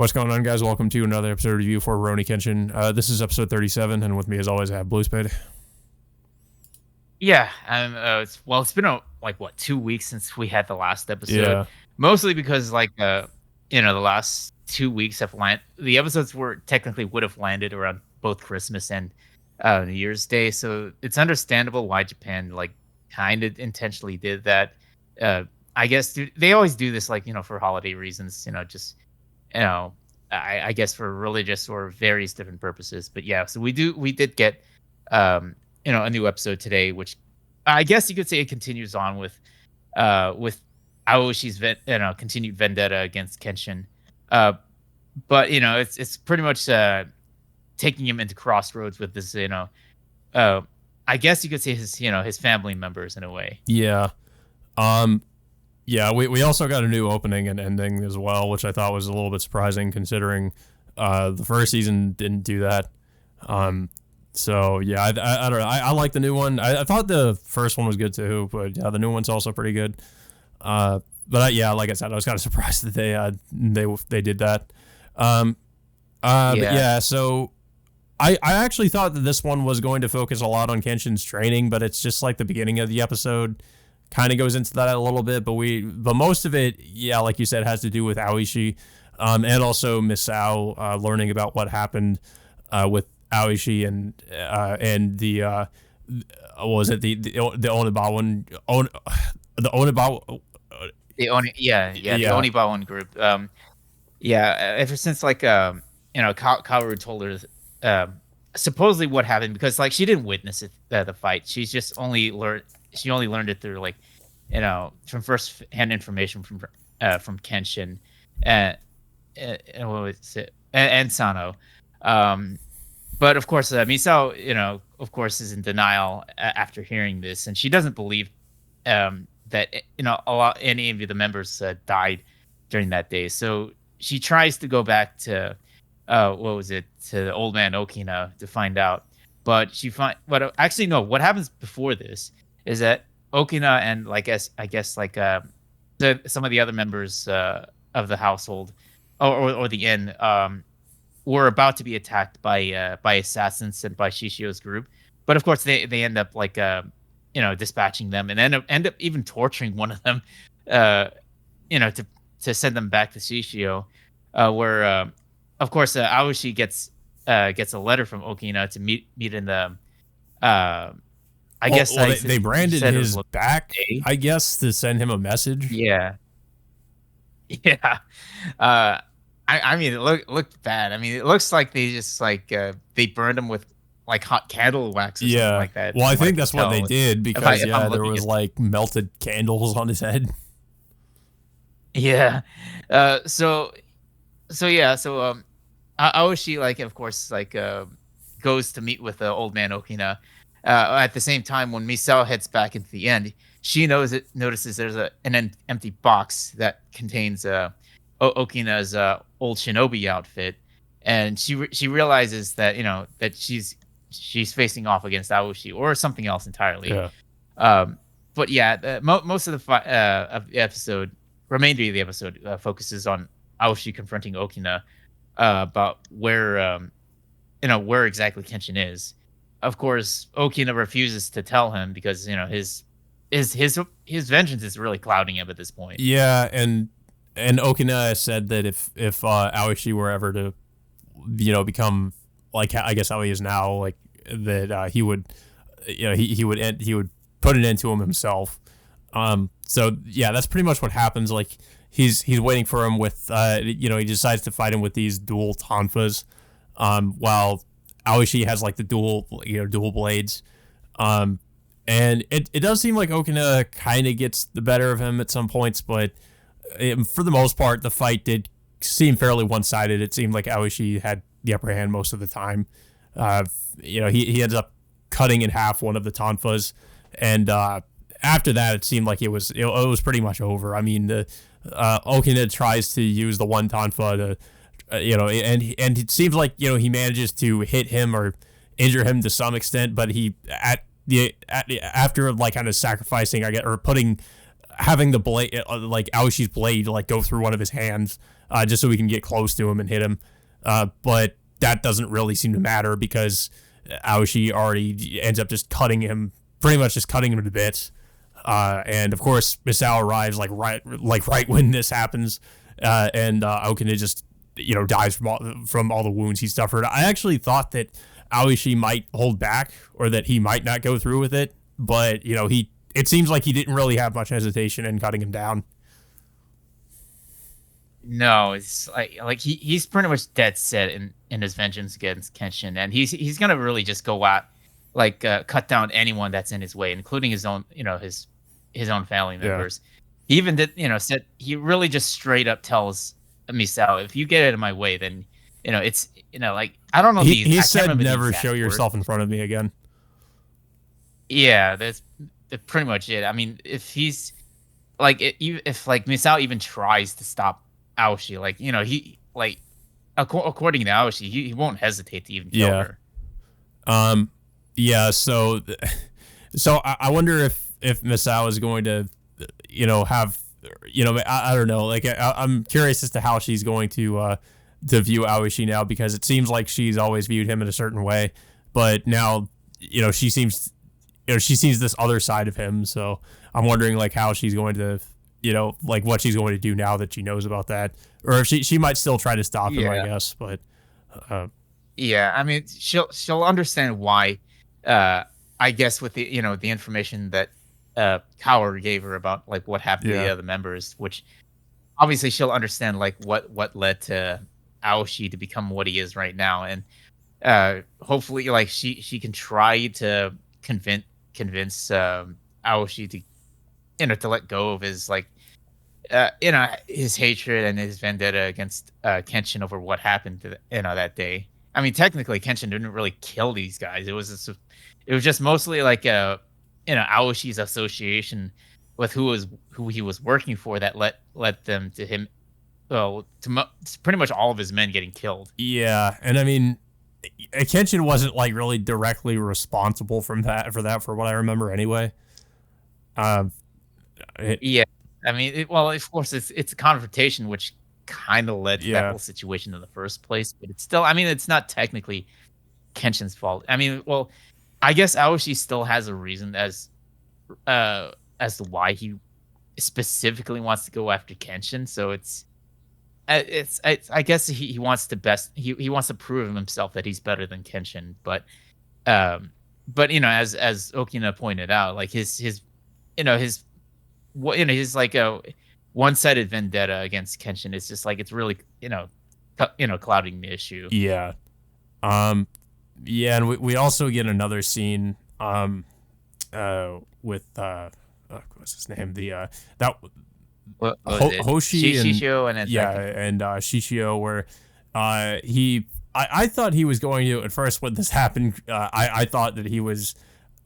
What's going on, guys? Welcome to another episode of review for Rurouni Kenshin. This is episode 37, and with me, as always, I have Blue Spade. Yeah, it's been 2 weeks since we had the last episode. Yeah. Mostly because the last 2 weeks the episodes would have landed around both Christmas and New Year's Day, so it's understandable why Japan kind of intentionally did that. I guess they always do this for holiday reasons, I guess for religious or various different purposes. But yeah, so we did get a new episode today, which I guess you could say it continues on with Aoshi's continued vendetta against Kenshin. But it's pretty much taking him into crossroads with this, I guess you could say his family members in a way. Yeah. Yeah, we also got a new opening and ending as well, which I thought was a little bit surprising considering the first season didn't do that. So yeah, I don't know. I like the new one. I thought the first one was good too, but yeah, the new one's also pretty good. But yeah, like I said, I was kind of surprised that they did that. But yeah, so I actually thought that this one was going to focus a lot on Kenshin's training, but it's just like the beginning of the episode kind of goes into that a little bit, but most of it, yeah, like you said, has to do with Aoishi, and also Misao learning about what happened with Aoishi and the what was it, the Onibawan the Onibawa The Onibawan group. Ever since Kaoru told her supposedly what happened, because she didn't witness it, the fight. She only learned it through from first hand information from Kenshin and what was it, and Sano. But of course, Misao, of course, is in denial after hearing this, and she doesn't believe that any of the members died during that day. So she tries to go back to to the old man Okina to find out, but actually no. What happens before this is that Okina and some of the other members of the household or the inn were about to be attacked by assassins sent by Shishio's group, but of course they end up dispatching them and end up even torturing one of them, to send them back to Shishio, where of course Aoshi gets a letter from Okina to meet in the they branded his back, I guess, to send him a message. Yeah. I mean, it looked bad. I mean, it looks like they just they burned him with hot candle wax or something like that. Well, I think that's what they did, because there was melted candles on his head. Yeah. So Aoshi of course goes to meet with the old man Okina. At the same time, when Misao heads back into the end, she notices there's an empty box that contains Okina's old shinobi outfit, and she realizes that that she's facing off against Aoshi or something else entirely. Yeah. But yeah, most of the episode, remainder of the episode, focuses on Aoshi confronting Okina about where exactly Kenshin is. Of course, Okina refuses to tell him because his vengeance is really clouding him at this point. Yeah, and Okina said that if Aoshi were ever to become I guess how he is now, that he would he would put an end to him himself. So yeah, that's pretty much what happens. He's waiting for him with he decides to fight him with these dual tonfas, while Aoshi has the dual blades. And it does seem like Okina kind of gets the better of him at some points, but for the most part, the fight did seem fairly one-sided. It seemed like Aoshi had the upper hand most of the time. He ends up cutting in half one of the tonfas, and after that, it seemed like it was pretty much over. I mean, Okina tries to use the one tonfa to and it seems like he manages to hit him or injure him to some extent, but after kind of sacrificing, I guess, or having the blade, Aoshi's blade, go through one of his hands, just so we can get close to him and hit him. But that doesn't really seem to matter because Aoshi already ends up just cutting him, pretty much just cutting him to bits. And of course, Misao arrives right when this happens, and Okina just dies from all the wounds he suffered. I actually thought that Aoshi might hold back or that he might not go through with it, but it seems like he didn't really have much hesitation in cutting him down. No, it's like he's pretty much dead set in his vengeance against Kenshin, and he's gonna really just go out, cut down anyone that's in his way, including his own his own family members. He even did said he really just straight up tells Misao, if you get out of my way, then it's like I don't know. He said never show yourself in front of me again. Yeah, that's pretty much it. I mean, if he's if Misao even tries to stop Aoshi, he according to Aoshi, he won't hesitate to even kill her. Yeah. So I wonder if Misao is going to, have, I don't know. I'm curious as to how she's going to view Aoshi now, because it seems like she's always viewed him in a certain way, but now, she seems, she sees this other side of him. So I'm wondering how she's going to, what she's going to do now that she knows about that, or if she might still try to stop him, I guess. But yeah, I mean, she'll understand why. I guess with the the information that Kaoru gave her about what happened to the other members, which obviously she'll understand what led to Aoshi to become what he is right now, and hopefully she can try to convince Aoshi to to let go of his his hatred and his vendetta against Kenshin over what happened to that day. I mean, technically Kenshin didn't really kill these guys. It was just mostly Aoshi's association with who he was working for that led them to him, to pretty much all of his men getting killed. Yeah, and I mean, Kenshin wasn't really directly responsible for for what I remember anyway. Yeah, I mean, of course, it's a confrontation which kind of led to that whole situation in the first place, but it's still, I mean, it's not technically Kenshin's fault. I mean, I guess Aoshi still has a reason as to why he specifically wants to go after Kenshin. So it's I guess he wants he wants to prove himself that he's better than Kenshin, but as Okina pointed out, his a one-sided vendetta against Kenshin is just it's really clouding the issue. Yeah. Yeah, and we also get another scene with what's his name, Hoshi and Shishio, and Shishio, where I thought he was going to, at first when this happened, I thought that he was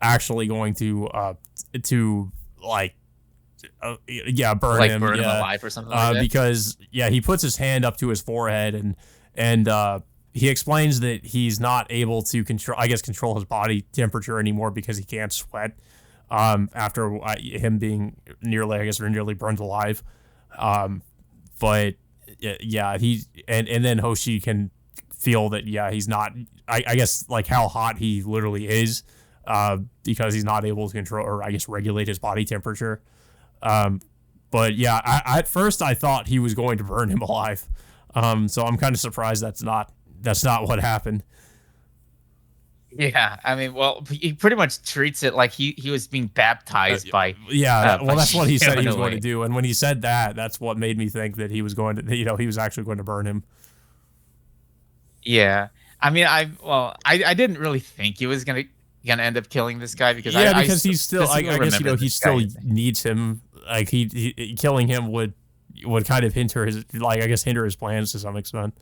actually going to burn him alive or something like that. Because he puts his hand up to his forehead and he explains that he's not able to control his body temperature anymore because he can't sweat after him being nearly burned alive. But he and then Hoshi can feel that he's not, I guess how hot he literally is because he's not able to control or regulate his body temperature. But at first I thought he was going to burn him alive. So I'm kind of surprised that's not what happened. Yeah, I mean, he pretty much treats it like he was being baptized by. That's what he said he was going to do, and when he said that, that's what made me think that he was going to, he was actually going to burn him. Yeah, I mean, I didn't really think he was gonna end up killing this guy because because he's still, I guess he still needs him. He killing him would kind of hinder his plans to some extent.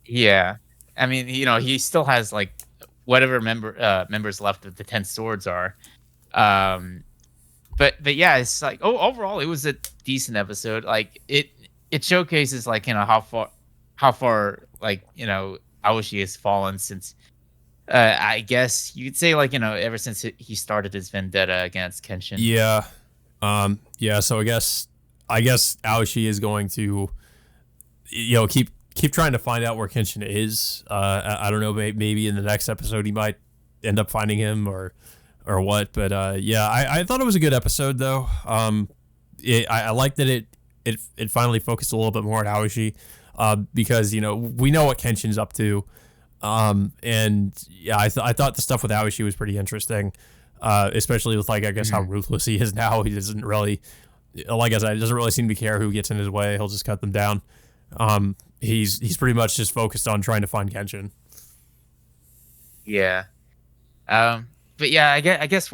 Yeah, I mean, he still has whatever members left of the 10 swords are, but it's overall it was a decent episode. It showcases how far Aoshi has fallen since I guess you could say ever since he started his vendetta against Kenshin. So I guess Aoshi is going to keep trying to find out where Kenshin is. I don't know, maybe in the next episode he might end up finding him or what. But yeah, I thought it was a good episode though. I like that it finally focused a little bit more on Aoshi, because we know what Kenshin's up to, and yeah, I thought the stuff with Aoshi was pretty interesting, especially with like I guess how ruthless he is now. He doesn't really, like I said, he doesn't really seem to care who gets in his way. He'll just cut them down. He's pretty much just focused on trying to find Kenshin. Yeah. But yeah, I guess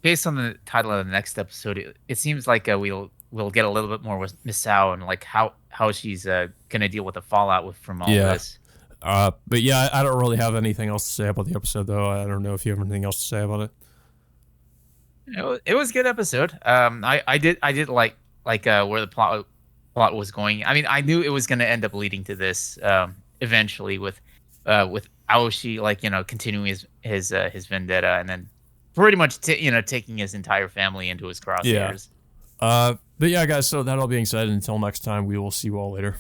based on the title of the next episode, it seems like we'll get a little bit more with Misao and like how she's gonna deal with the fallout from all this. But yeah, I don't really have anything else to say about the episode though. I don't know if you have anything else to say about it. It was a good episode. I did like where the plot was going. I mean, I knew it was gonna end up leading to this eventually with Aoshi continuing his vendetta and then pretty much taking his entire family into his crosshairs. But yeah, guys. So that all being said, until next time, we will see you all later.